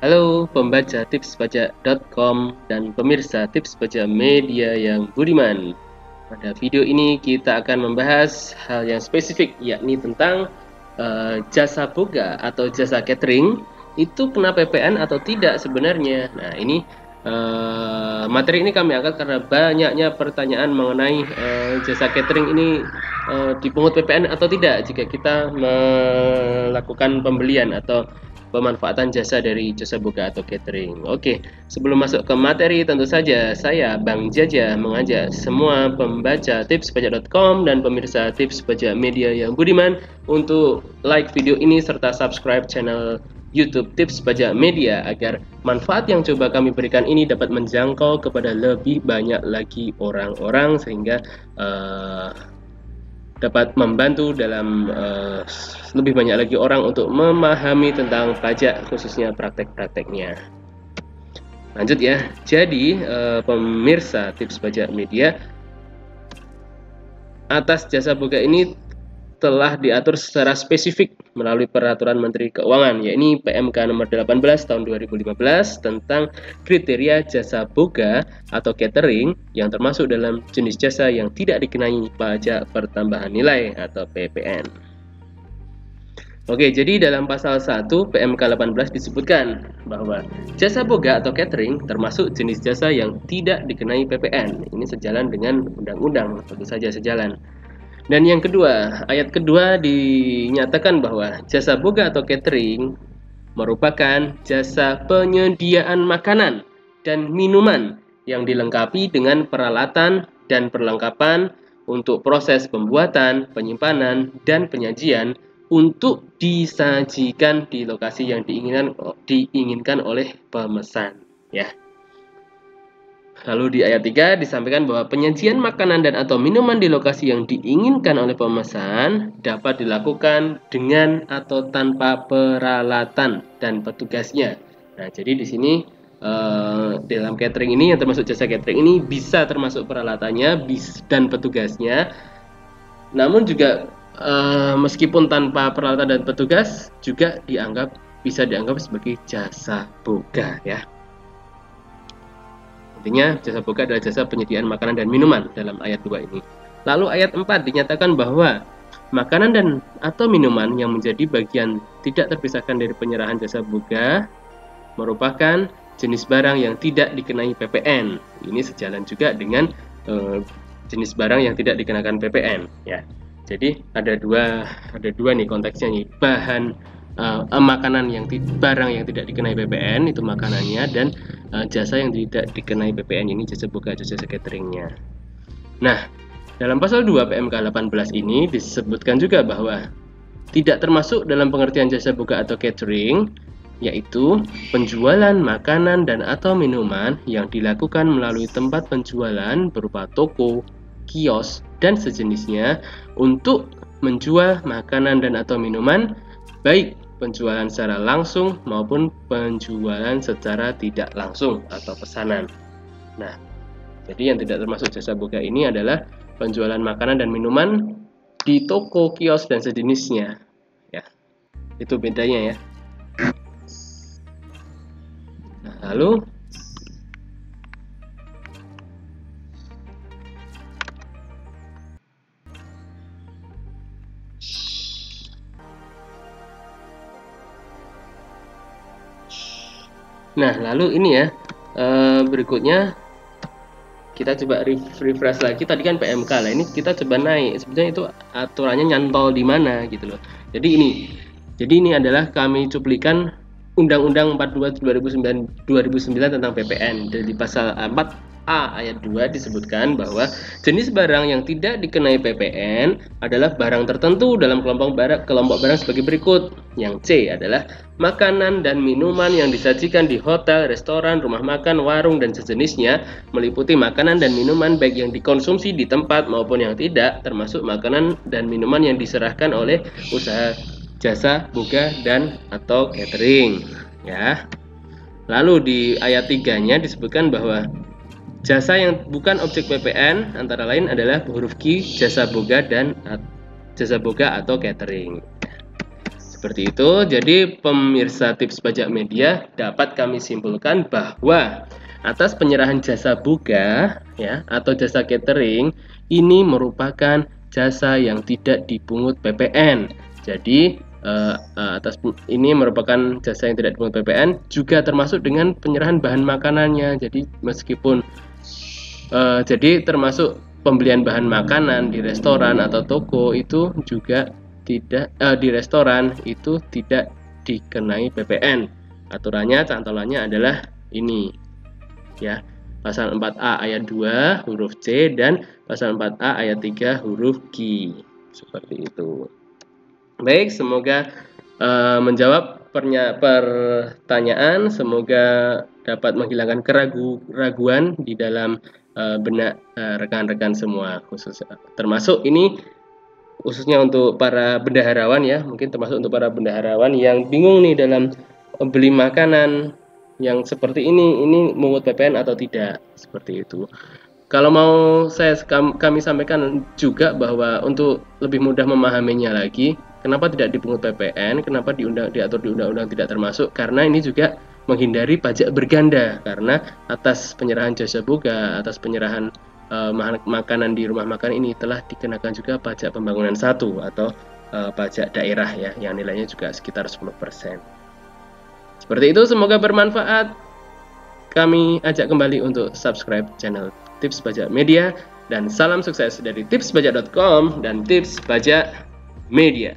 Halo pembaca tipspajak.com dan pemirsa tips pajak media yang budiman. Pada video ini kita akan membahas hal yang spesifik, yakni tentang jasa boga atau jasa catering itu kena PPN atau tidak sebenarnya. Nah, ini materi ini kami angkat karena banyaknya pertanyaan mengenai jasa catering ini dipungut PPN atau tidak jika kita melakukan pembelian atau pemanfaatan jasa dari jasa boga atau catering. Oke, sebelum masuk ke materi, tentu saja saya Bang Jaja mengajak semua pembaca tipspajak.com dan pemirsa tips pajak media yang budiman untuk like video ini serta subscribe channel YouTube Tips Pajak Media agar manfaat yang coba kami berikan ini dapat menjangkau kepada lebih banyak lagi orang-orang sehingga dapat membantu dalam lebih banyak lagi orang untuk memahami tentang pajak, khususnya praktek-prakteknya. Lanjut ya. Jadi pemirsa tips pajak media, atas jasa boga ini telah diatur secara spesifik melalui Peraturan Menteri Keuangan, yakni PMK nomor 18 tahun 2015 tentang kriteria jasa boga atau catering yang termasuk dalam jenis jasa yang tidak dikenai pajak pertambahan nilai atau PPN. Oke, jadi dalam pasal 1 PMK 18 disebutkan bahwa jasa boga atau catering termasuk jenis jasa yang tidak dikenai PPN. Ini sejalan dengan undang-undang, tentu saja sejalan. Dan yang kedua, ayat kedua dinyatakan bahwa jasa boga atau catering merupakan jasa penyediaan makanan dan minuman yang dilengkapi dengan peralatan dan perlengkapan untuk proses pembuatan, penyimpanan, dan penyajian untuk disajikan di lokasi yang diinginkan oleh pemesan, ya. Lalu di ayat 3 disampaikan bahwa penyajian makanan dan atau minuman di lokasi yang diinginkan oleh pemesan dapat dilakukan dengan atau tanpa peralatan dan petugasnya. Nah, jadi di sini dalam catering ini yang termasuk jasa catering ini bisa termasuk peralatannya dan petugasnya. Namun juga meskipun tanpa peralatan dan petugas juga bisa dianggap sebagai jasa boga, ya. Intinya jasa boga adalah jasa penyediaan makanan dan minuman dalam ayat 2 ini. Lalu ayat 4 dinyatakan bahwa makanan dan atau minuman yang menjadi bagian tidak terpisahkan dari penyerahan jasa boga merupakan jenis barang yang tidak dikenai PPN. Ini sejalan juga dengan jenis barang yang tidak dikenakan PPN, ya. Jadi ada dua nih konteksnya nih, makanan yang barang yang tidak dikenai PPN itu makanannya, dan jasa yang tidak dikenai PPN ini jasa boga atau jasa cateringnya. Nah, dalam pasal 2 PMK 18 ini disebutkan juga bahwa tidak termasuk dalam pengertian jasa boga atau catering yaitu penjualan makanan dan atau minuman yang dilakukan melalui tempat penjualan berupa toko, kios, dan sejenisnya untuk menjual makanan dan atau minuman, baik penjualan secara langsung maupun penjualan secara tidak langsung atau pesanan. Nah, jadi yang tidak termasuk jasa boga ini adalah penjualan makanan dan minuman di toko, kios, dan sejenisnya, ya. Itu bedanya, ya. Nah, lalu ini ya, berikutnya kita coba refresh lagi. Tadi kan PMK lah, ini kita coba naik. Sebenarnya itu aturannya nyantol di mana gitu loh. Jadi ini adalah kami cuplikan Undang-Undang 42 2009 tentang PPN. Di pasal 4A ayat 2 disebutkan bahwa jenis barang yang tidak dikenai PPN adalah barang tertentu dalam kelompok barang sebagai berikut. Yang C adalah makanan dan minuman yang disajikan di hotel, restoran, rumah makan, warung, dan sejenisnya, meliputi makanan dan minuman baik yang dikonsumsi di tempat maupun yang tidak, termasuk makanan dan minuman yang diserahkan oleh usaha jasa boga dan atau catering, ya. Lalu di ayat 3-nya disebutkan bahwa jasa yang bukan objek PPN antara lain adalah huruf Q, jasa boga atau catering. Seperti itu. Jadi pemirsa Tips Pajak Media, dapat kami simpulkan bahwa atas penyerahan jasa buga ya atau jasa catering ini merupakan jasa yang tidak dipungut PPN. Jadi atas ini merupakan jasa yang tidak dipungut PPN, juga termasuk dengan penyerahan bahan makanannya. Jadi meskipun jadi termasuk pembelian bahan makanan di restoran atau toko itu juga tidak di restoran itu tidak dikenai PPN. Aturannya, cantolannya adalah ini ya, pasal 4A ayat 2 huruf C dan pasal 4A ayat 3 huruf Q. Seperti itu. Baik, semoga menjawab pertanyaan, semoga dapat menghilangkan keraguan di dalam benak rekan-rekan semua, termasuk ini khususnya untuk para bendaharawan ya, mungkin termasuk untuk para bendaharawan yang bingung nih dalam beli makanan yang seperti ini mengut PPN atau tidak, seperti itu. Kalau mau kami sampaikan juga bahwa untuk lebih mudah memahaminya lagi, kenapa tidak dipungut PPN, kenapa diatur di undang-undang tidak termasuk, karena ini juga menghindari pajak berganda, karena atas penyerahan jasa boga, atas penyerahan makanan di rumah makan ini telah dikenakan juga pajak pembangunan 1 atau pajak daerah ya, yang nilainya juga sekitar 10%. Seperti itu, semoga bermanfaat. Kami ajak kembali untuk subscribe channel Tips Pajak Media, dan salam sukses dari tipspajak.com dan Tips Pajak Media.